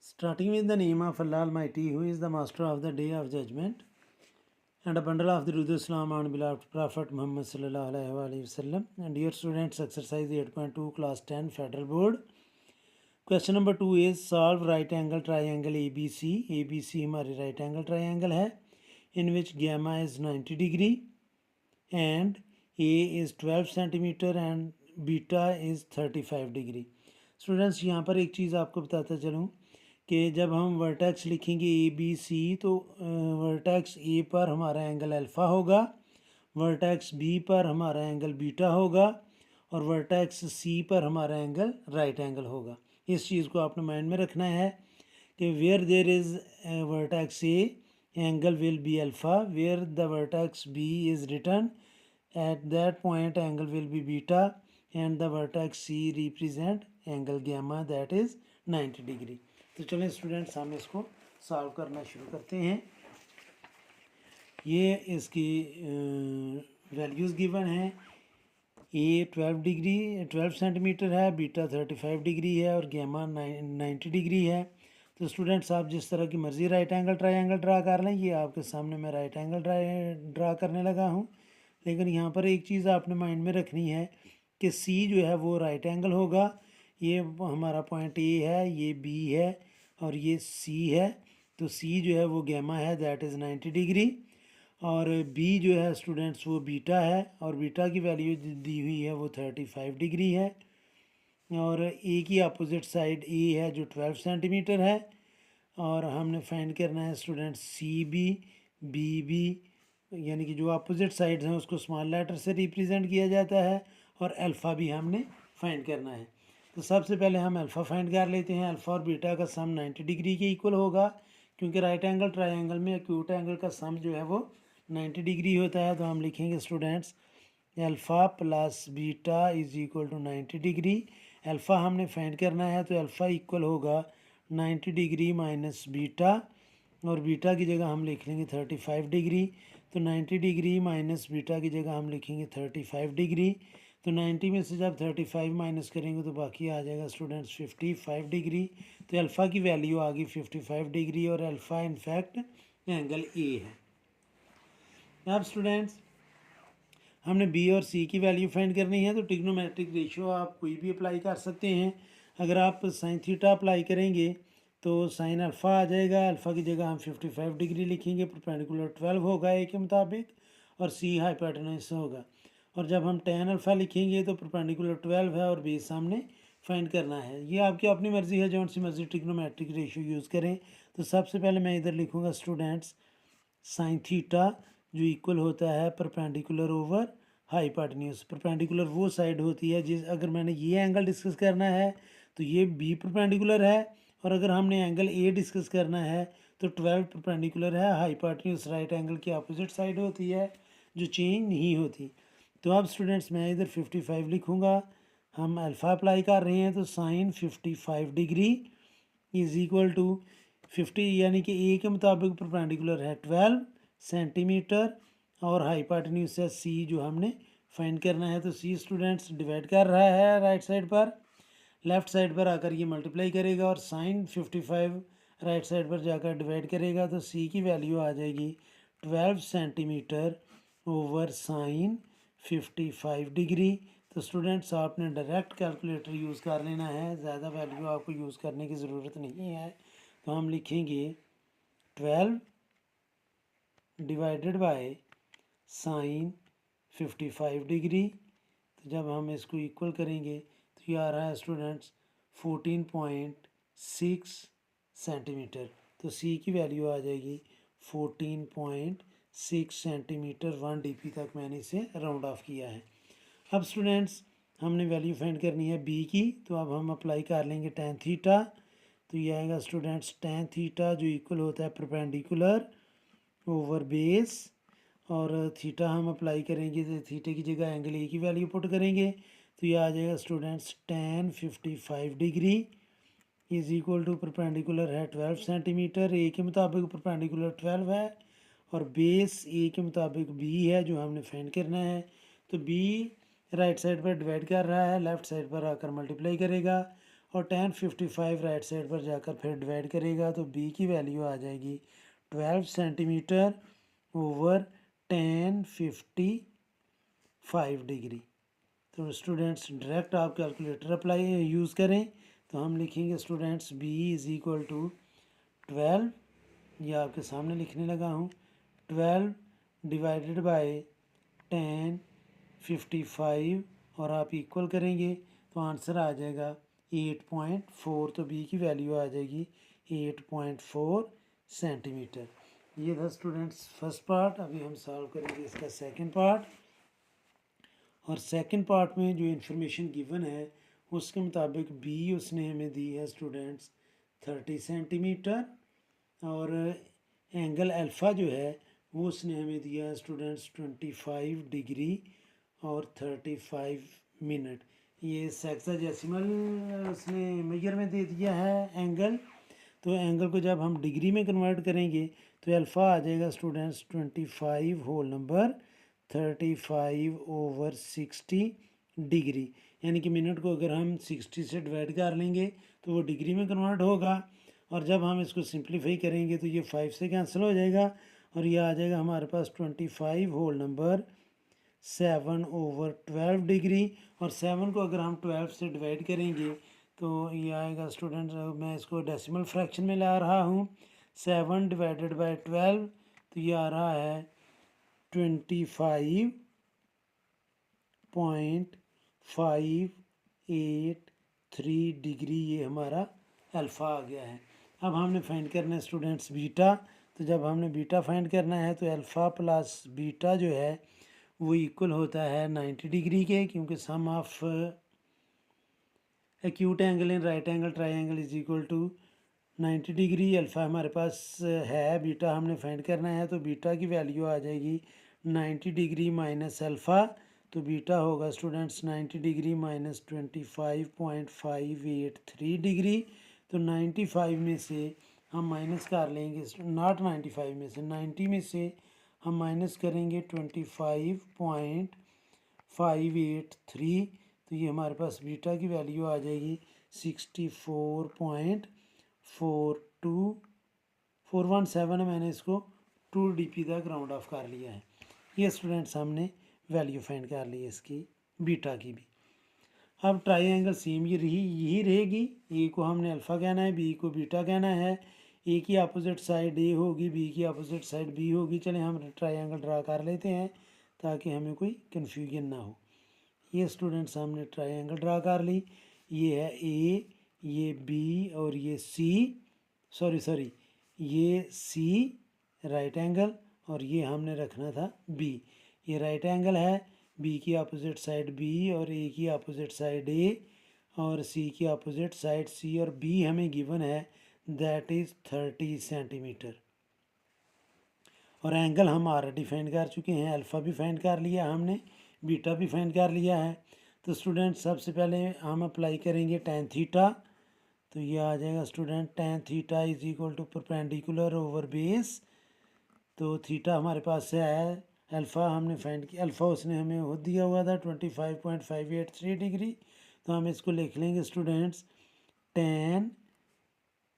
Starting with the name of Allah Almighty, who is the master of the day of judgment, and a bundle of the Rudu Islam and beloved Prophet Muhammad sallallahu alaihi wasallam. And dear students, exercise 8.2, class 10, Federal Board. Question number 2 is solve right angle triangle ABC. ABC हमारी right angle triangle है, in which gamma is 90 degree and A is 12 centimeter and beta is 35 degree. Students यहाँ पर एक चीज़ आपको बताता चलूँ कि जब हम वर्टेक्स लिखेंगे ए बी सी तो वर्टेक्स ए पर हमारा एंगल अल्फ़ा होगा, वर्टेक्स बी पर हमारा एंगल बीटा होगा और वर्टेक्स सी पर हमारा एंगल राइट एंगल होगा। इस चीज़ को आपने माइंड में रखना है कि where there is vertex A angle will be alpha, where the vertex B is return at that point angle will be beta and the vertex C represent angle gamma that is 90 degree. तो चलें students हम इसको solve करना शुरू करते हैं। ये इसकी वैल्यूज़ गिवन हैं। ए 12 सेंटीमीटर है, बीटा 35 डिग्री है और गैमा 90 डिग्री है। तो स्टूडेंट्स आप जिस तरह की मर्ज़ी राइट एंगल ट्रायंगल ड्रा कर लें। ये आपके सामने मैं राइट एंगल ड्रा करने लगा हूँ, लेकिन यहाँ पर एक चीज़ आपने माइंड में रखनी है कि सी जो है वो राइट एंगल होगा। ये हमारा पॉइंट ए है, ये बी है और ये सी है। तो सी जो है वो गैमा है, दैट इज़ 90 डिग्री, और बी जो है स्टूडेंट्स वो बीटा है और बीटा की वैल्यू दी हुई है वो 35 डिग्री है। और ए की अपोजिट साइड ए है जो 12 सेंटीमीटर है और हमने फाइंड करना है students C B B B, यानी कि जो अपोजिट साइड्स हैं उसको स्मॉल लेटर से रिप्रेजेंट किया जाता है और अल्फ़ा भी हमने फाइंड करना है। तो सबसे पहले हम अल्फ़ा फाइंड कर लेते हैं। अल्फ़ा और बीटा का सम 90 डिग्री के इक्वल होगा, क्योंकि राइट एंगल ट्रायंगल में एक्यूट एंगल का सम जो है वो 90 डिग्री होता है। तो हम लिखेंगे students alpha plus beta is equal to 90 degree. Alpha हमने फाइंड करना है तो अल्फ़ा इक्वल होगा 90 डिग्री माइनस बीटा, और बीटा की जगह हम लिख लेंगे 35 डिग्री। तो 90 डिग्री माइनस बीटा की जगह हम लिखेंगे 35 डिग्री। तो 90 में से जब 35 माइनस करेंगे तो बाकी आ जाएगा स्टूडेंट्स 55 डिग्री। तो अल्फ़ा की वैल्यू आ गई 55 डिग्री और अल्फ़ा इनफैक्ट एंगल ए है। अब स्टूडेंट्स हमने बी और सी की वैल्यू फाइंड करनी है। तो ट्रिग्नोमेट्रिक रेशियो आप कोई भी अप्लाई कर सकते हैं। अगर आप साइन थीटा अप्लाई करेंगे तो साइन अल्फ़ा आ जाएगा, अल्फ़ा की जगह हम 55 डिग्री लिखेंगे, परपेंडिकुलर 12 होगा ए के मुताबिक और सी हाइपोटेन्यूस होगा। और जब हम टेन अल्फ़ा लिखेंगे तो परपेंडिकुलर 12 है और बेस हमने फाइंड करना है। ये आपकी अपनी मर्ज़ी है, जौन सी मर्ज़ी ट्रिग्नोमेट्रिक रेशियो यूज़ करें। तो सबसे पहले मैं इधर लिखूँगा स्टूडेंट्स साइन थीटा जो इक्वल होता है परपेंडिकुलर ओवर हाइपोटेन्यूस। परपेंडिकुलर वो साइड होती है जिस, अगर मैंने ये एंगल डिस्कस करना है तो ये बी परपेंडिकुलर है, और अगर हमने एंगल ए डिस्कस करना है तो 12 परपेंडिकुलर है। हाइपोटेन्यूस राइट एंगल की अपोजिट साइड होती है जो चेंज नहीं होती। तो अब स्टूडेंट्स मैं इधर 55 लिखूँगा। हम अल्फ़ा अप्लाई कर रहे हैं तो sine 55 degree is equal to 50, यानी कि ए के मुताबिक परपेंडिकुलर है 12 सेंटीमीटर और हाइपोटेन्यूस है सी जो हमने फाइंड करना है। तो सी स्टूडेंट्स डिवाइड कर रहा है राइट साइड पर, लेफ़्ट साइड पर आकर ये मल्टीप्लाई करेगा और साइन 55 राइट साइड पर जाकर डिवाइड करेगा। तो सी की वैल्यू आ जाएगी 12 सेंटीमीटर ओवर साइन 55 डिग्री। तो स्टूडेंट्स आपने डायरेक्ट कैलकुलेटर यूज़ कर लेना है, ज़्यादा वैल्यू आपको यूज़ करने की ज़रूरत नहीं है। तो हम लिखेंगे 12 डिवाइडेड बाय साइन 55 डिग्री। तो जब हम इसको इक्वल करेंगे तो ये आ रहा है स्टूडेंट्स 14.6 सेंटीमीटर। तो सी की वैल्यू आ जाएगी 14.6 सेंटीमीटर। 1 dp तक मैंने इसे राउंड ऑफ किया है। अब स्टूडेंट्स हमने वैल्यू फाइंड करनी है बी की। तो अब हम अप्लाई कर लेंगे टेन थीटा। तो ये आएगा स्टूडेंट्स टेन थीटा जो इक्वल होता है परपेंडिकुलर ओवर बेस, और थीटा हम अप्लाई करेंगे तो थीटे की जगह एंगल ए की वैल्यू पुट करेंगे। तो ये आ जाएगा students tan 55 degree is equal to perpendicular है 12 सेंटीमीटर, ए के मुताबिक परपेंडिकुलर 12 है और बेस ए के मुताबिक बी है जो हमने फाइंड करना है। तो बी राइट साइड पर डिवाइड कर रहा है, लेफ़्ट साइड पर आकर मल्टीप्लाई करेगा और 1055 राइट साइड पर जाकर फिर डिवाइड करेगा तो बी की वैल्यू आ जाएगी 12 सेंटीमीटर ओवर 1055 डिग्री। तो स्टूडेंट्स डायरेक्ट आप कैलकुलेटर अप्लाई यूज़ करें तो हम लिखेंगे students b is equal to 12, ये आपके सामने लिखने लगा हूँ, 12 डिवाइडेड बाय 1055 और आप इक्वल करेंगे तो आंसर आ जाएगा 8.4। तो बी की वैल्यू आ जाएगी 8.4 सेंटीमीटर। ये था स्टूडेंट्स फर्स्ट पार्ट। अभी हम सॉल्व करेंगे इसका सेकंड पार्ट। और सेकंड पार्ट में जो इन्फॉर्मेशन गिवन है उसके मुताबिक बी उसने हमें दी है स्टूडेंट्स 30 सेंटीमीटर और एंगल अल्फ़ा जो है वो उसने हमें दिया है स्टूडेंट्स 25 डिग्री और 35 मिनट। ये सेक्साडेसिमल उसने मेजर में दे दिया है एंगल। तो एंगल को जब हम डिग्री में कन्वर्ट करेंगे तो अल्फ़ा आ जाएगा students 25 whole number 35 over 60 degree, यानी कि मिनट को अगर हम 60 से डिवाइड कर लेंगे तो वो डिग्री में कन्वर्ट होगा। और जब हम इसको सिंप्लीफाई करेंगे तो ये 5 से कैंसिल हो जाएगा और ये आ जाएगा हमारे पास 25 होल नंबर 7 ओवर 12 डिग्री। और 7 को अगर हम 12 से डिवाइड करेंगे तो ये आएगा स्टूडेंट, मैं इसको डेसिमल फ्रैक्शन में ला रहा हूँ, 7 डिवाइडेड बाय 12 तो ये आ रहा है 25.583 डिग्री। ये हमारा अल्फ़ा आ गया है। अब हमने फाइंड करना है स्टूडेंट्स बीटा। तो जब हमने बीटा फाइंड करना है तो अल्फ़ा प्लस बीटा जो है वो इक्वल होता है 90 डिग्री के, क्योंकि sum of acute angle in right angle triangle is equal to 90 degree. Alpha हमारे पास है, बीटा हमने फाइंड करना है तो बीटा की वैल्यू आ जाएगी 90 डिग्री माइनस अल्फ़ा। तो बीटा होगा स्टूडेंट्स 90 डिग्री माइनस 25.583 डिग्री। तो 95 में से हम माइनस कर लेंगे, नॉट 95 में से, 90 में से हम माइनस करेंगे 25.583। तो ये हमारे पास बीटा की वैल्यू आ जाएगी 64.42417 है। मैंने इसको 2 DP तक राउंड ऑफ कर लिया है। ये स्टूडेंट्स हमने वैल्यू फाइंड कर ली है इसकी बीटा की भी। अब ट्राइंगल सेम यही रहेगी, ए को हमने अल्फ़ा कहना है, बी को बीटा कहना है। ए की अपोजिट साइड ए होगी, बी की अपोजिट साइड बी होगी। चलें हम ट्राइंगल ड्रा कर लेते हैं ताकि हमें कोई कन्फ्यूजन ना हो। ये स्टूडेंट्स हमने ट्राइंगल ड्रा कर ली। ये है ए, ये बी और ये सी, सॉरी ये सी राइट एंगल और ये हमने रखना था बी। ये राइट एंगल है, बी की अपोजिट साइड बी और ए की अपोजिट साइड ए और सी की अपोजिट साइड सी, और बी हमें गिवन है दैट इज़ 30 सेंटीमीटर। और एंगल हम ऑलरेडी फाइंड कर चुके हैं, अल्फ़ा भी फाइंड कर लिया हमने, बीटा भी फाइंड कर लिया है। तो स्टूडेंट सबसे पहले हम अप्लाई करेंगे tan थीटा। तो ये आ जाएगा student tan theta is equal to perpendicular over base. तो थीटा हमारे पास से आया है, अल्फ़ा हमने फाइंड किया, अल्फ़ा उसने हमें वो दिया हुआ था 25.583 डिग्री। तो हम इसको लिख लेंगे students tan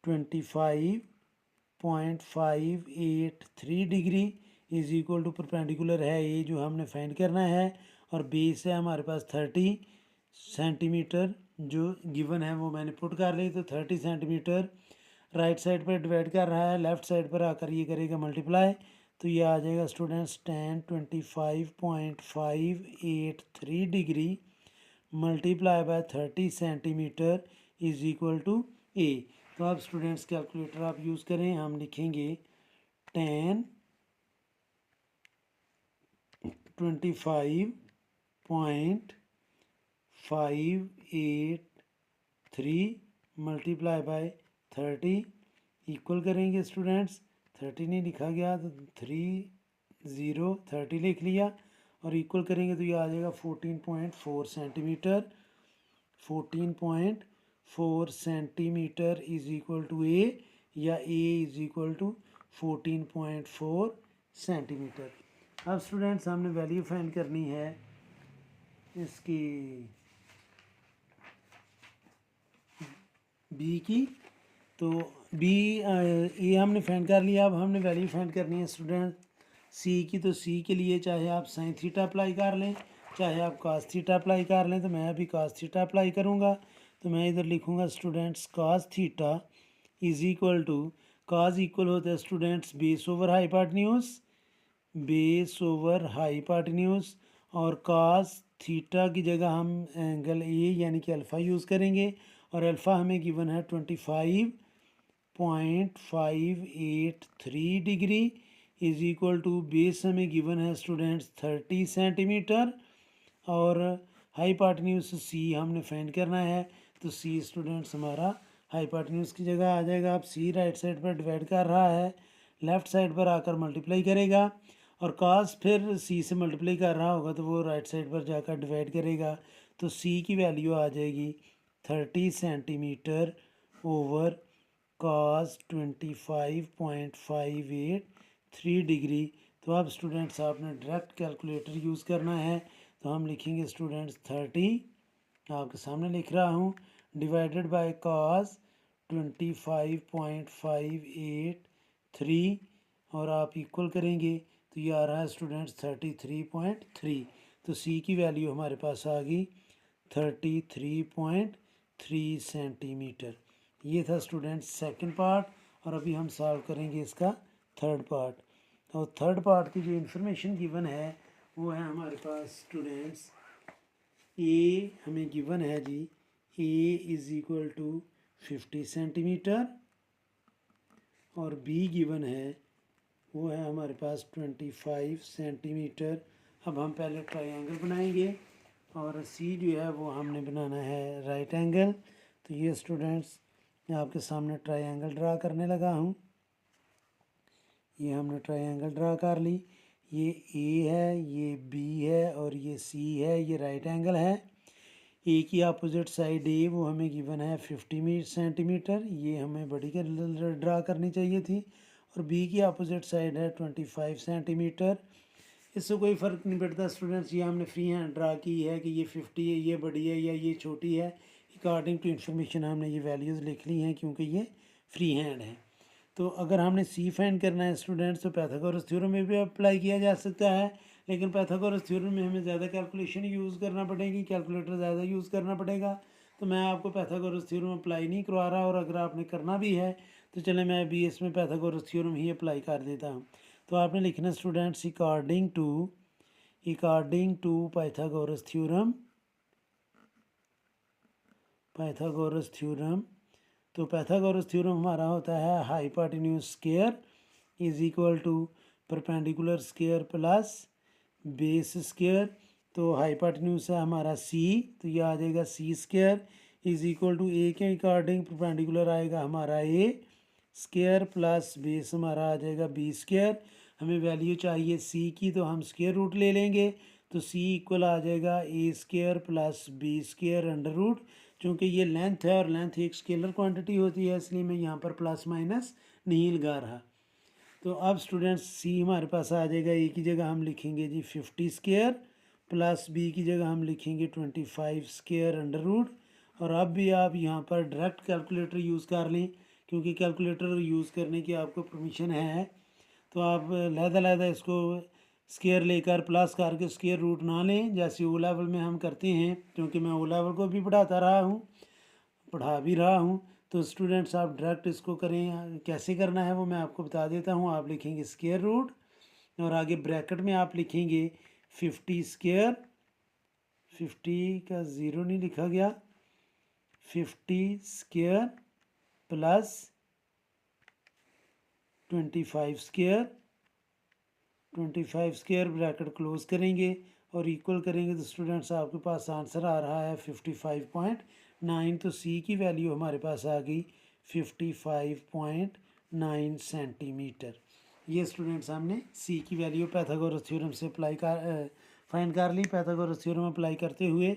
25.583 degree is equal to perpendicular है ये जो हमने फाइंड करना है, और बेस है हमारे पास 30 सेंटीमीटर जो गिवन है वो मैंने पुट कर ली। तो 30 सेंटीमीटर राइट साइड पर डिवाइड कर रहा है, लेफ़्ट साइड पर आकर ये करेगा मल्टीप्लाई। तो ये आ जाएगा students tan 25.583 degree multiply by 30 centimetre is equal to A. तो अब स्टूडेंट्स कैलकुलेटर आप यूज़ करें, हम लिखेंगे tan 25.583 मल्टीप्लाई बाय 30 इक्वल करेंगे स्टूडेंट्स, 30 नहीं लिखा गया तो 30 लिख लिया और इक्वल करेंगे तो ये आ जाएगा 14.4 centimetre. 14.4 centimetre is equal to A, या A is equal to 14.4 centimetre. अब स्टूडेंट्स हमने वैल्यू फाइंड करनी है इसकी बी की। तो बी ए हमने फाइंड कर लिया। अब हमने वैल्यू फाइंड करनी है स्टूडेंट सी की। तो सी के लिए चाहे आप साइन थीटा अप्लाई कर लें, चाहे आप कास थीटा अप्लाई कर लें। तो मैं अभी कास थीटा अप्लाई करूँगा। तो मैं इधर लिखूँगा students cos theta is equal to, cos equal होता है students base over hypotenuse, base over hypotenuse. और कास थीटा की जगह हम एंगल ए यानी कि अल्फ़ा यूज़ करेंगे। और अल्फ़ा हमें गिवन है 25.583 degree is equal to, base हमें गिवन है स्टूडेंट्स 30 सेंटीमीटर। और हाइपोटेन्यूज सी हमने फाइंड करना है। तो सी स्टूडेंट्स हमारा हाइपोटेन्यूज की जगह आ जाएगा। अब सी राइट साइड पर डिवाइड कर रहा है, लेफ़्ट साइड पर आकर मल्टीप्लाई करेगा। और कास फिर सी से मल्टीप्लाई कर रहा होगा तो वो राइट साइड पर जाकर डिवाइड करेगा। तो सी की वैल्यू आ जाएगी 30 सेंटीमीटर ओवर कास 25.583 डिग्री। तो अब स्टूडेंट्स आपने डायरेक्ट कैलकुलेटर यूज़ करना है। तो हम लिखेंगे स्टूडेंट्स 30, आपके सामने लिख रहा हूँ, डिवाइडेड बाय कास 25.583 और आप इक्वल करेंगे तो ये आ रहा है स्टूडेंट्स 33.3। तो सी की वैल्यू हमारे पास आ गई 33.3 सेंटीमीटर। ये था स्टूडेंट्स सेकंड पार्ट। और अभी हम सॉल्व करेंगे इसका थर्ड पार्ट। और थर्ड पार्ट की जो इन्फॉर्मेशन गिवन है वो है हमारे पास स्टूडेंट्स, ए हमें गिवन है जी, A is equal to 50 centimetre. और बी गिवन है वो है हमारे पास 25 सेंटीमीटर। अब हम पहले ट्रायंगल बनाएंगे और सी जो है वो हमने बनाना है राइट एंगल। तो ये स्टूडेंट्स मैं आपके सामने ट्रायंगल ड्रा करने लगा हूँ। ये हमने ट्रायंगल ड्रा कर ली। ये ए है, ये बी है और ये सी है, ये राइट एंगल है। ए की अपोजिट साइड ए वो हमें गिवन है 50 सेंटीमीटर, ये हमें बड़ी कर ड्रा करनी चाहिए थी। और बी की अपोजिट साइड है 25 सेंटीमीटर। इससे कोई फ़र्क नहीं पड़ता स्टूडेंट्स, ये हमने फ्री हैंड ड्रा की है कि ये 50 है, ये बड़ी है या ये छोटी है। अकॉर्डिंग टू इन्फॉर्मेशन हमने ये वैल्यूज़ लिख ली हैं क्योंकि ये फ्री हैंड है। तो अगर हमने सी फाइंड करना है स्टूडेंट्स तो पाइथागोरस थ्योरम में भी अप्लाई किया जा सकता है। लेकिन पाइथागोरस थ्योरम में हमें ज़्यादा कैलकुलेशन यूज़ करना पड़ेगी, कैलकुलेटर ज़्यादा यूज़ करना पड़ेगा। तो मैं आपको पाइथागोरस थ्योरम अप्लाई नहीं करवा रहा। और अगर आपने करना भी है तो चले मैं अभी इसमें पाइथागोरस थ्योरम ही अप्लाई कर देता हूँ। तो आपने लिखना students according to Pythagoras theorem, Pythagoras theorem. तो पाइथागोरस थ्योरम हमारा होता है hypotenuse square is equal to perpendicular square plus base square. तो हाइपोटेन्यूज है हमारा सी, तो ये आ जाएगा C square is equal to A के अकॉर्डिंग परपेंडिकुलर आएगा हमारा ए स्क्वायर प्लस बेस हमारा आ जाएगा बी स्क्वायर। हमें वैल्यू चाहिए सी की तो हम स्क्वायर रूट ले लेंगे। तो सी इक्वल आ जाएगा A square plus B square under root. चूँकि ये लेंथ है और लेंथ एक स्केलर क्वांटिटी होती है इसलिए मैं यहाँ पर प्लस माइनस नहीं लगा रहा। तो अब स्टूडेंट्स सी हमारे पास आ जाएगा, ए की जगह हम लिखेंगे जी 50 स्क्वायर प्लस बी की जगह हम लिखेंगे 25 स्क्वायर अंडर रूट। और अब भी आप यहाँ पर डायरेक्ट कैलकुलेटर यूज़ कर लें क्योंकि कैलकुलेटर यूज़ करने की आपको परमिशन है। तो आप लहदा इसको स्क्वायर लेकर प्लस करके स्क्वायर रूट ना लें जैसे ओ लेवल में हम करते हैं, क्योंकि मैं ओ लेवल को भी पढ़ाता रहा हूँ, पढ़ा भी रहा हूँ। तो स्टूडेंट्स आप डायरेक्ट इसको करें, कैसे करना है वो मैं आपको बता देता हूँ। आप लिखेंगे स्क्वायर रूट और आगे ब्रैकेट में आप लिखेंगे 50 स्क्वायर, 50 का ज़ीरो नहीं लिखा गया, 50 square plus 25 square, 25 square bracket close करेंगे और इक्वल करेंगे तो स्टूडेंट्स आपके पास आंसर आ रहा है 55.9। तो सी की वैल्यू हमारे पास आ गई 55.9 सेंटीमीटर। ये स्टूडेंट्स हमने सी की वैल्यू पाइथागोरस थ्योरम से फाइंड कर ली पाइथागोरस थ्योरम अप्लाई करते हुए,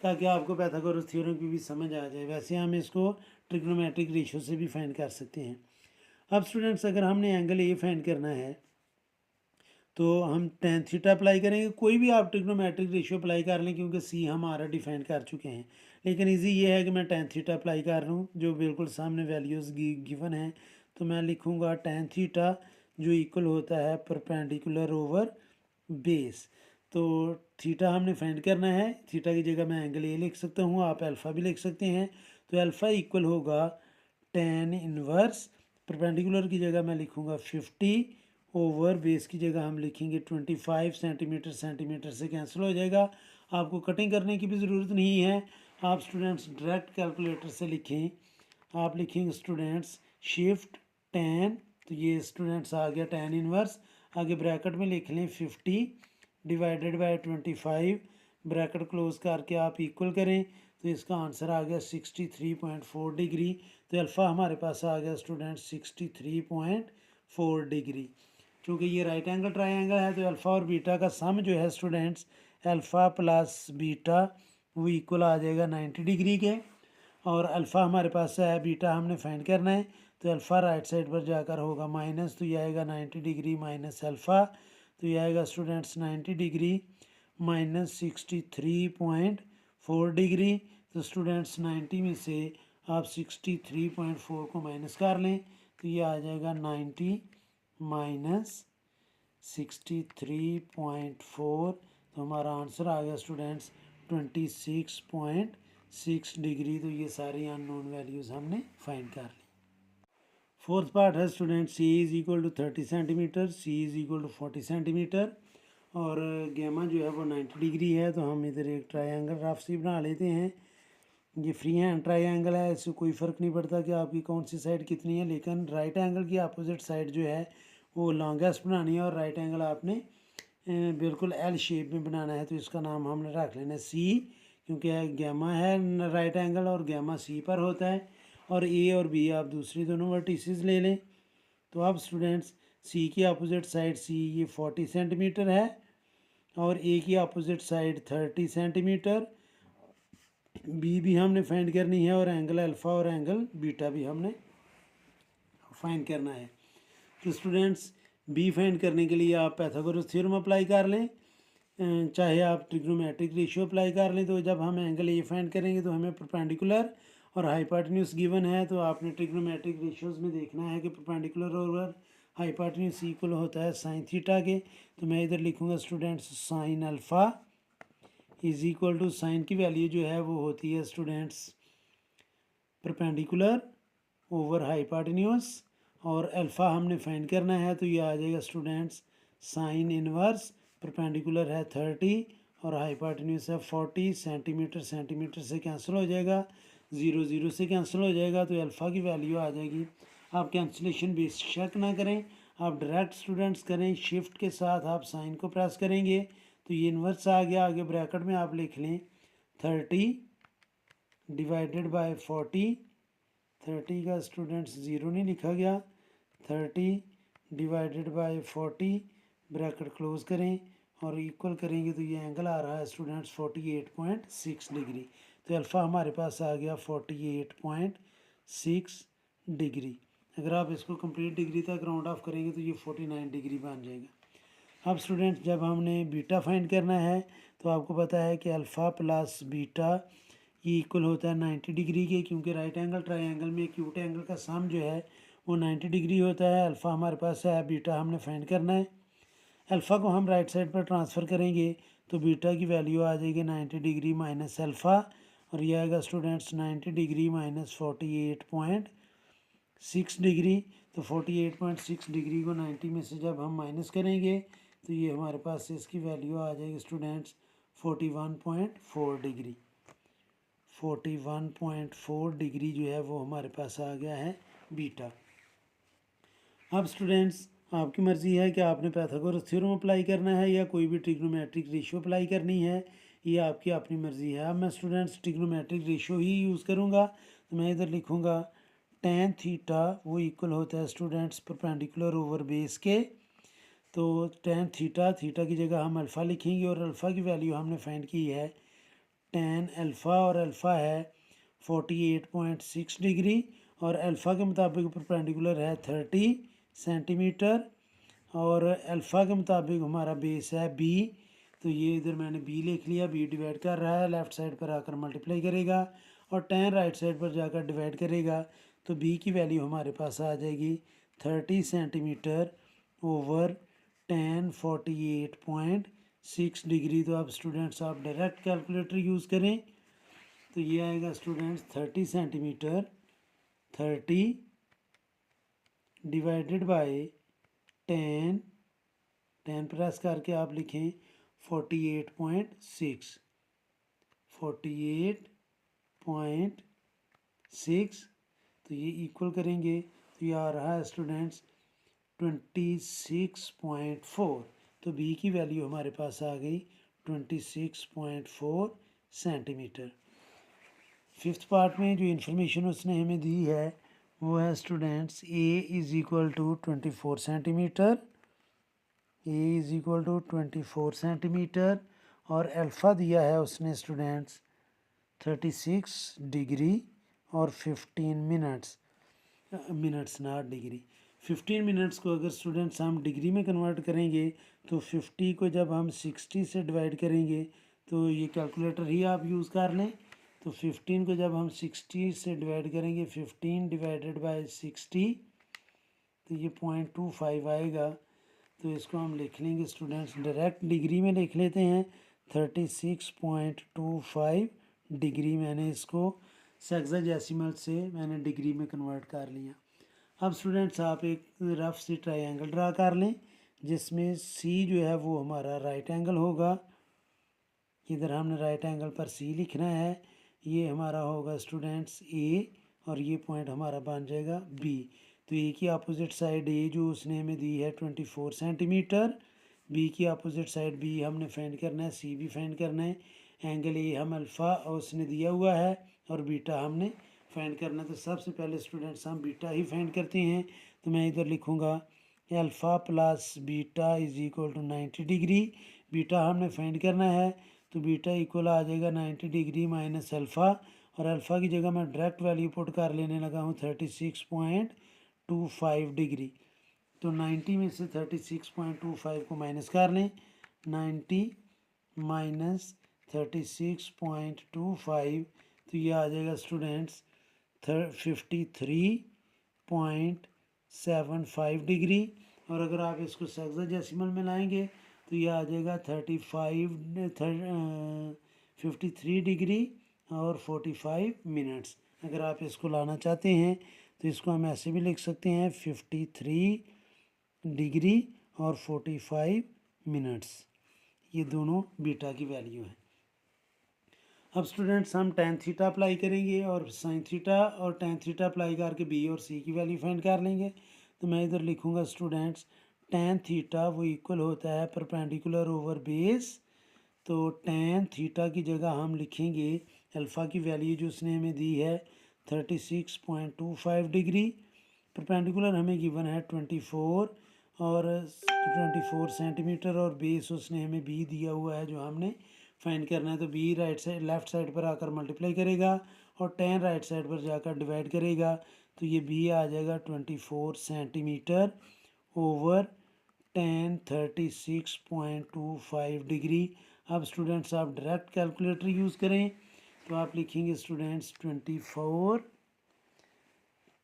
ताकि आपको पाइथागोरस थ्योरम की भी समझ आ जाए। वैसे हम इसको ट्रिग्नोमेट्रिक रेशियो से भी फाइंड कर सकते हैं। अब स्टूडेंट्स अगर हमने एंगल ए फाइंड करना है तो हम टेन थीटा अप्लाई करेंगे। कोई भी आप ट्रिग्नोमेट्रिक रेशियो अप्लाई कर लें क्योंकि सी हम ऑलरेडी फाइंड कर चुके हैं। लेकिन इजी ये है कि मैं tan थीटा अप्लाई कर रहा हूँ, जो बिल्कुल सामने वैल्यूज़ गिवन हैं। तो मैं लिखूँगा tan थीटा जो इक्वल होता है परपेंडिकुलर ओवर बेस। तो थीटा हमने फाइंड करना है, थीटा की जगह मैं एंगल ए लिख सकता हूँ, आप अल्फ़ा भी लिख सकते हैं। तो अल्फ़ा इक्वल होगा tan इनवर्स, परपेंडिकुलर की जगह मैं लिखूँगा 50 ओवर बेस की जगह हम लिखेंगे 25 सेंटीमीटर, सेंटीमीटर से कैंसिल हो जाएगा। आपको कटिंग करने की भी ज़रूरत नहीं है, आप स्टूडेंट्स डायरेक्ट कैलकुलेटर से लिखें। आप लिखेंगे स्टूडेंट्स शिफ्ट tan, तो ये स्टूडेंट्स आ गया tan इनवर्स, आगे ब्रैकेट में लिख लें 50 डिवाइडेड बाय 25, ब्रैकेट क्लोज करके आप इक्वल करें, तो इसका आंसर आ गया 63.4 डिग्री। तो अल्फ़ा हमारे पास आ गया स्टूडेंट 63.4 डिग्री। क्योंकि ये राइट एंगल ट्रायंगल है, तो अल्फ़ा और बीटा का सम जो है स्टूडेंट्स, अल्फ़ा प्लस बीटा वो इक्वल आ जाएगा 90 डिग्री के। और अल्फ़ा हमारे पास है, बीटा हमने फाइंड करना है, तो अल्फ़ा राइट साइड पर जाकर होगा माइनस, तो ये आएगा 90 डिग्री माइनस अल्फ़ा, तो ये आएगा स्टूडेंट्स 90 डिग्री माइनस 63.4 डिग्री। तो स्टूडेंट्स 90 में से आप 63.4 को माइनस कर लें, तो ये आ जाएगा 90 माइनस 63.4, तो हमारा आंसर आ गया स्टूडेंट्स 26.6 डिग्री। तो ये सारी अननोन वैल्यूज़ हमने फाइंड कर ली। फोर्थ पार्ट है student C is equal to 30 centimeter, C is equal to 40 centimeter और गेमा जो है वो 90 डिग्री है। तो हम इधर एक ट्रायंगल रफ सी बना लेते हैं। ये फ्री हैंड ट्रायंगल है, इससे कोई फ़र्क नहीं पड़ता कि आपकी कौन सी साइड कितनी है, लेकिन राइट एंगल की अपोजिट साइड जो है वो लॉन्गेस्ट बनानी है और राइट एंगल आपने बिल्कुल एल शेप में बनाना है। तो इसका नाम हमने रख लेना है सी, क्योंकि गैमा है राइट एंगल और गैमा सी पर होता है। और ए और बी आप दूसरी दोनों वर्टिसेस ले लें। तो अब स्टूडेंट्स सी की अपोजिट साइड सी ये 40 सेंटीमीटर है और ए की अपोजिट साइड 30 सेंटीमीटर। बी भी हमने फाइंड करनी है और एंगल अल्फ़ा और एंगल बीटा भी हमने फाइंड करना है। तो स्टूडेंट्स बी फाइंड करने के लिए आप पाइथागोरस थ्योरम अप्लाई कर लें, चाहे आप ट्रिग्नोमेट्रिक रेशियो अप्लाई कर लें। तो जब हम एंगल ए फाइंड करेंगे तो हमें परपेंडिकुलर और हाइपोटेन्यूज गिवन है, तो आपने ट्रिग्नोमेट्रिक रेशियोज में देखना है कि परपेंडिकुलर और हाइपोटेन्यूज इक्वल होता है साइन थीटा के। तो मैं इधर लिखूँगा students sine alpha is equal to, sine की वैल्यू जो है वो होती है स्टूडेंट्स परपेंडिकुलर ओवर हाइपोटेन्यूज और अल्फ़ा हमने फाइंड करना है। तो ये आ जाएगा स्टूडेंट्स साइन इनवर्स, परपेंडिकुलर है 30 और हाइपोटेन्यूज है 40, सेंटीमीटर सेंटीमीटर से कैंसिल हो जाएगा, 0 0 से कैंसिल हो जाएगा, तो अल्फ़ा की वैल्यू आ जाएगी। आप कैंसिलेशन बेशक ना करें, आप डायरेक्ट स्टूडेंट्स करें, शिफ्ट के साथ आप साइन को प्रेस करेंगे तो ये इन्वर्स आ गया। आगे ब्रैकेट में आप लिख लें 30 डिवाइडेड बाय 40, 30 का स्टूडेंट्स 0 नहीं लिखा गया, 30 डिवाइडेड बाय 40 ब्रैकेट क्लोज करें और इक्वल करेंगे तो ये एंगल आ रहा है स्टूडेंट्स 48.6 डिग्री। तो अल्फ़ा हमारे पास आ गया 48.6 डिग्री। अगर आप इसको कंप्लीट डिग्री तक राउंड ऑफ करेंगे तो ये 49 डिग्री बन जाएगा। अब स्टूडेंट्स जब हमने बीटा फाइंड करना है तो आपको पता है कि अल्फ़ा प्लस बीटा ये इक्वल होता है 90 डिग्री के, क्योंकि राइट एंगल ट्रायंगल में एक्यूट एंगल का सम जो है वो 90 डिग्री होता है। अल्फ़ा हमारे पास है, बीटा हमने फाइंड करना है। अल्फ़ा को हम राइट साइड पर ट्रांसफ़र करेंगे तो बीटा की वैल्यू आ जाएगी 90 डिग्री माइनस अल्फ़ा और ये आएगा स्टूडेंट्स 90 डिग्री माइनस 48.6 डिग्री। तो 48.6 डिग्री को 90 में से जब हम माइनस करेंगे तो ये हमारे पास इसकी वैल्यू आ जाएगी स्टूडेंट्स 41.4 डिग्री। 41.4 डिग्री जो है वो हमारे पास आ गया है बीटा। अब स्टूडेंट्स आपकी मर्ज़ी है कि आपने पाइथागोरस थ्योरम अप्लाई करना है या कोई भी ट्रिग्नोमेट्रिक रेशियो अप्लाई करनी है, ये आपकी अपनी मर्ज़ी है। अब मैं स्टूडेंट्स ट्रिग्नोमेट्रिक रेशियो ही यूज़ करूँगा, तो मैं इधर लिखूँगा tan थीटा वो इक्वल होता है स्टूडेंट्स परपेंडिकुलर ओवर बेस के। तो tan थीटा, थीटा की जगह हम अल्फ़ा लिखेंगे और अल्फ़ा की वैल्यू हमने फाइंड की है tan अल्फ़ा और अल्फ़ा है 48.6 डिग्री और अल्फ़ा के मुताबिक परपेंडिकुलर है 30 सेंटीमीटर और अल्फ़ा के मुताबिक हमारा बेस है बी, तो ये इधर मैंने b लिख लिया, b डिवाइड कर रहा है, लेफ़्ट साइड पर आकर मल्टीप्लाई करेगा और tan राइट साइड पर जाकर डिवाइड करेगा, तो b की वैल्यू हमारे पास आ जाएगी 30 सेंटीमीटर ओवर tan 48.6 डिग्री। तो अब स्टूडेंट्स आप डायरेक्ट कैलकुलेटर यूज़ करें, तो ये आएगा students 30 centimetre 30 divided by 10, 10 press करके आप लिखें 48.6, 48.6, तो ये इक्वल करेंगे तो ये आ रहा है स्टूडेंट्स 26.4। तो b की वैल्यू हमारे पास आ गई 26.4 सेंटीमीटर। फिफ्थ पार्ट में जो इन्फॉर्मेशन उसने हमें दी है वो है students a is equal to 24 centimetre, a is equal to 24 centimetre और अल्फ़ा दिया है उसने स्टूडेंट्स 36 डिग्री और 15 minutes, minutes not degree. 15 minutes को अगर स्टूडेंट्स हम डिग्री में कन्वर्ट करेंगे तो 50 को जब हम 60 से डिवाइड करेंगे, तो ये कैलकुलेटर ही आप यूज़ कर लें, तो 15 को जब हम 60 से डिवाइड करेंगे 15 डिवाइडेड बाय 60, तो ये 0.25 आएगा। तो इसको हम लिख लेंगे स्टूडेंट्स, डायरेक्ट डिग्री में लिख लेते हैं 36.25 डिग्री, मैंने इसको सेक्साडेसिमल से मैंने डिग्री में कन्वर्ट कर लिया। अब स्टूडेंट्स आप एक रफ सी ट्रायंगल ड्रा कर लें जिसमें सी जो है वो हमारा राइट एंगल होगा, इधर हमने राइट एंगल पर सी लिखना है, ये हमारा होगा स्टूडेंट्स ए और ये पॉइंट हमारा बन जाएगा बी। तो ए की अपोजिट साइड ए जो उसने हमें दी है 24 सेंटीमीटर, बी की अपोजिट साइड बी हमने फाइंड करना है, सी भी फाइंड करना है, एंगल ए हम अल्फ़ा उसने दिया हुआ है और बीटा हमने फाइंड करना है। तो सबसे पहले स्टूडेंट्स हम बीटा ही फाइंड करते हैं, तो मैं इधर लिखूँगा alpha plus beta is equal to 90 degree, beta हमने फाइंड करना है, तो बीटा इक्वल आ जाएगा 90 डिग्री माइनस अल्फ़ा, और अल्फ़ा की जगह मैं डायरेक्ट वैल्यू पुट कर लेने लगा हूँ 36.25 डिग्री। तो 90 में से 36.25 को माइनस कर लें, 90 माइनस 36.25, तो ये आ जाएगा स्टूडेंट्स 53.75 डिग्री। और अगर आप इसको सेक्साडेसिमल में लाएंगे तो ये आ जाएगा 53 डिग्री और 45 मिनट्स। अगर आप इसको लाना चाहते हैं तो इसको हम ऐसे भी लिख सकते हैं 53 डिग्री और 45 मिनट्स, ये दोनों बीटा की वैल्यू है। अब स्टूडेंट्स हम tan थीटा अप्लाई करेंगे और sin थीटा और tan थीटा अप्लाई करके b और c की वैल्यू फाइंड कर लेंगे। तो मैं इधर लिखूँगा स्टूडेंट्स tan थीटा वो इक्वल होता है परपेंडिकुलर ओवर बेस, तो tan थीटा की जगह हम लिखेंगे अल्फ़ा की वैल्यू जो उसने हमें दी है 36.25 डिग्री, परपेंडिकुलर हमें गिवन है 24 और 24 सेंटीमीटर और बेस उसने हमें b दिया हुआ है जो हमने फाइंड करना है। तो b right side left side पर आकर मल्टीप्लाई करेगा और tan राइट साइड पर जाकर डिवाइड करेगा, तो ये b आ जाएगा 24 सेंटीमीटर ओवर tan 36.25 डिग्री। अब स्टूडेंट्स आप डायरेक्ट कैलकुलेटर यूज़ करें, तो आप लिखेंगे स्टूडेंट्स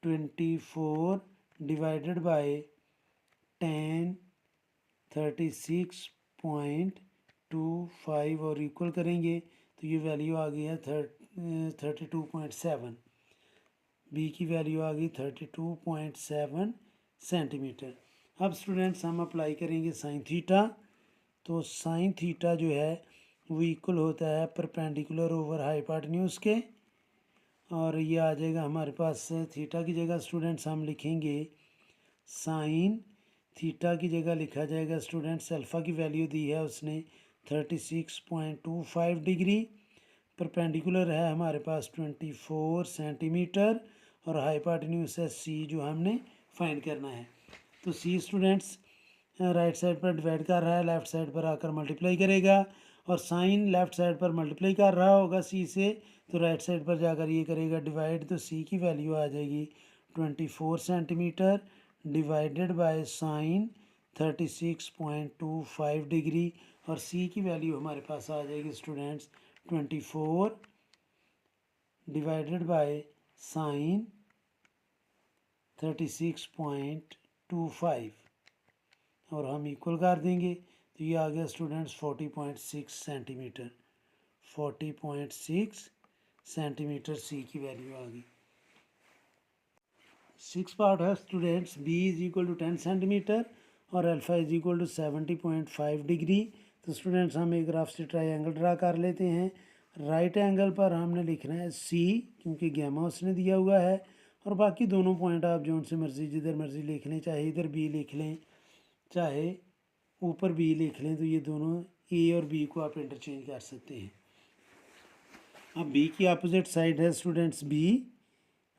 24 डिवाइडेड बाय tan 36.25 और इक्वल करेंगे, तो ये वैल्यू आ गई है 32.7, बी की वैल्यू आ गई 32.7 सेंटीमीटर। अब स्टूडेंट्स हम अप्लाई करेंगे साइन थीटा, तो साइन थीटा जो है वो इक्वल होता है परपेंडिकुलर ओवर हाइपोटेन्यूज के, और ये आ जाएगा हमारे पास थीटा की जगह स्टूडेंट्स हम लिखेंगे साइन थीटा की जगह लिखा जाएगा स्टूडेंट्स अल्फ़ा की वैल्यू दी है उसने 36.25 डिग्री, परपेंडिकुलर है हमारे पास 24 सेंटीमीटर और हाइपोटेन्यूज है सी जो हमने फाइंड करना है। तो सी स्टूडेंट्स राइट साइड पर डिवाइड कर रहा है, लेफ़्ट साइड पर आकर मल्टीप्लाई करेगा, और साइन लेफ़्ट साइड पर मल्टीप्लाई कर रहा होगा सी से, तो राइट साइड पर जाकर ये करेगा डिवाइड, तो सी की वैल्यू आ जाएगी 24 centimetre divided by sine 36.25 degree, और सी की वैल्यू हमारे पास आ जाएगी स्टूडेंट्स 24 डिवाइडेड बाय साइन 36.25, और हम इक्वल कर देंगे तो ये आ गया स्टूडेंट्स 40.6 सेंटीमीटर। 40.6 सेंटीमीटर सी की वैल्यू आ गई। 6 पार्ट है students, B is equal to 10 centimetre और alpha is equal to 70.5 degree. तो स्टूडेंट्स हम एक ग्राफ से ट्रायंगल ड्रा कर लेते हैं। राइट एंगल पर हमने लिखना है सी, क्योंकि गैमा उसने दिया हुआ है, और बाकी दोनों पॉइंट आप जो से मर्जी जिधर मर्जी लिख लें, चाहे इधर बी लिख लें चाहे ऊपर बी लिख लें, तो ये दोनों ए और बी को आप इंटरचेंज कर सकते हैं। अब बी की अपोजिट साइड है स्टूडेंट्स बी,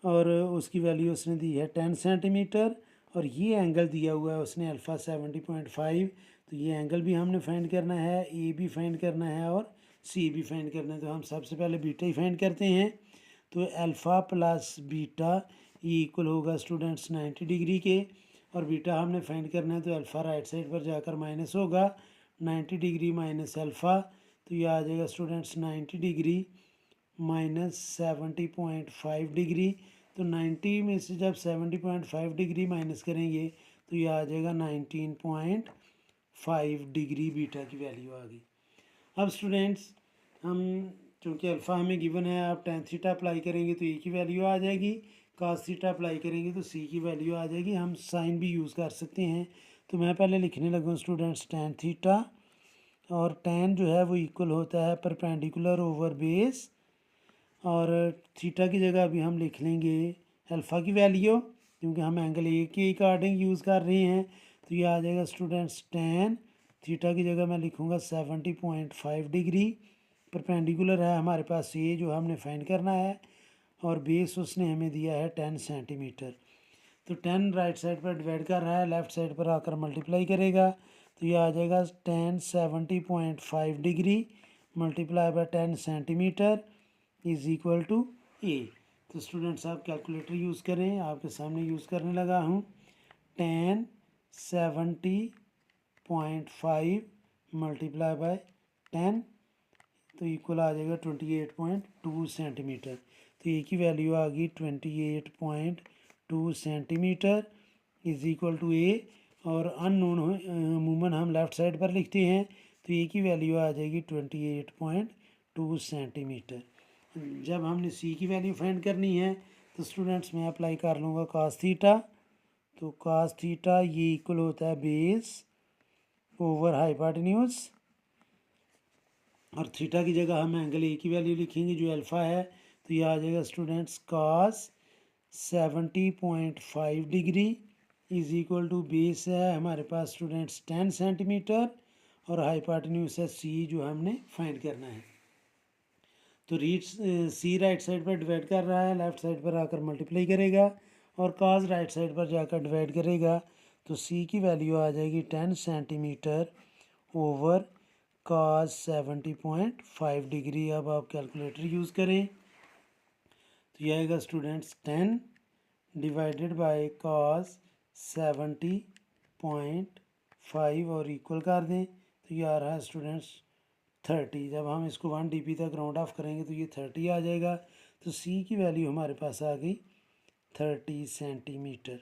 और उसकी वैल्यू उसने दी है 10 सेंटीमीटर, और ये एंगल दिया हुआ है उसने अल्फ़ा 70.5। तो ये एंगल भी हमने फाइंड करना है, ए भी फाइंड करना है और सी भी फाइंड करना है। तो हम सबसे पहले बीटा ही फाइंड करते हैं। तो अल्फ़ा प्लस बीटा ये इक्वल होगा स्टूडेंट्स 90 डिग्री के, और बीटा हमने फाइंड करना है तो अल्फ़ा राइट साइड पर जाकर माइनस होगा, 90 डिग्री माइनस अल्फ़ा, तो ये आ जाएगा स्टूडेंट्स 90 डिग्री माइनस 70.5 डिग्री। तो 90 में से जब 70.5 डिग्री माइनस करेंगे तो ये आ जाएगा 19.5 डिग्री बीटा की वैल्यू आ गई। अब स्टूडेंट्स हम चूँकि अल्फ़ा हमें गिवन है, आप tan थीटा अप्लाई करेंगे तो ए की वैल्यू आ जाएगी, cos थीटा अप्लाई करेंगे तो सी की वैल्यू आ जाएगी। हम साइन भी यूज़ कर सकते हैं। तो मैं पहले लिखने लगा स्टूडेंट्स tan थीटा, और tan जो है वो इक्वल होता है परपेंडिकुलर ओवर बेस, और थीटा की जगह अभी हम लिख लेंगे अल्फ़ा की वैल्यू, क्योंकि हम एंगल ए के अकॉर्डिंग यूज़ कर रहे हैं। तो ये आ जाएगा स्टूडेंट्स tan थीटा की जगह मैं लिखूँगा 70.5 डिग्री, परपेंडिकुलर है हमारे पास ये जो हमने फाइंड करना है, और बेस उसने हमें दिया है 10 सेंटीमीटर। तो 10 राइट साइड पर डिवाइड कर रहा है, लेफ़्ट साइड पर आकर मल्टीप्लाई करेगा, तो ये आ जाएगा tan 70.5 degree multiply by 10 centimetre is equal to A. तो स्टूडेंट्स आप कैलकुलेटर यूज़ करें, आपके सामने यूज़ करने लगा हूँ। tan 70.5 मल्टीप्लाई बाय 10 तो इक्वल आ जाएगा 28.2 सेंटीमीटर। तो ए की वैल्यू आ गई 28.2 सेंटीमीटर इज़ इक्वल टू ए, और अननोन अमूमन हम लेफ़्ट साइड पर लिखते हैं, तो ए की वैल्यू आ जाएगी 28.2 सेंटीमीटर। जब हमने सी की वैल्यू फाइंड करनी है तो स्टूडेंट्स मैं अप्लाई कर लूँगा cos थीटा। तो cos थीटा ये इक्वल होता है बेस ओवर हाइपोटेन्यूज, और थीटा की जगह हम एंगल ए की वैल्यू लिखेंगे जो अल्फ़ा है। तो ये आ जाएगा students cos 70.5 degree is equal to base है हमारे पास स्टूडेंट्स 10 सेंटीमीटर, और हाइपोटेन्यूज है सी जो हमने फाइंड करना है। तो सी राइट साइड पर डिवाइड कर रहा है, लेफ़्ट साइड पर आकर मल्टीप्लाई करेगा, और cos राइट साइड पर जाकर डिवाइड करेगा, तो सी की वैल्यू आ जाएगी 10 सेंटीमीटर ओवर cos 70.5 डिग्री। अब आप कैलकुलेटर यूज़ करें तो यह आएगा स्टूडेंट्स 10 डिवाइडेड बाय cos 70.5 और इक्वल कर दें तो ये आ रहा है स्टूडेंट्स 30। जब हम इसको 1 dp तक राउंड ऑफ करेंगे तो ये 30 आ जाएगा। तो सी की वैल्यू हमारे पास आ गई 30 सेंटीमीटर।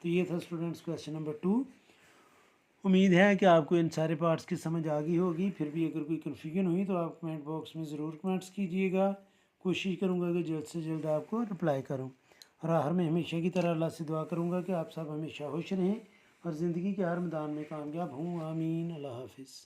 तो ये था स्टूडेंट्स क्वेश्चन नंबर 2। उम्मीद है कि आपको इन सारे पार्ट्स की समझ आ गई होगी। फिर भी अगर कोई कन्फ्यूजन हुई तो आप कमेंट बॉक्स में ज़रूर कमेंट्स कीजिएगा। कोशिश करूँगा कि जल्द से जल्द आपको रिप्लाई करूँ, और आखिर में हमेशा की तरह अल्लाह से दुआ करूँगा कि आप सब हमेशा खुश रहें और ज़िंदगी के हर मैदान में कामयाब हों। आमीन। अल्लाह हाफिज़।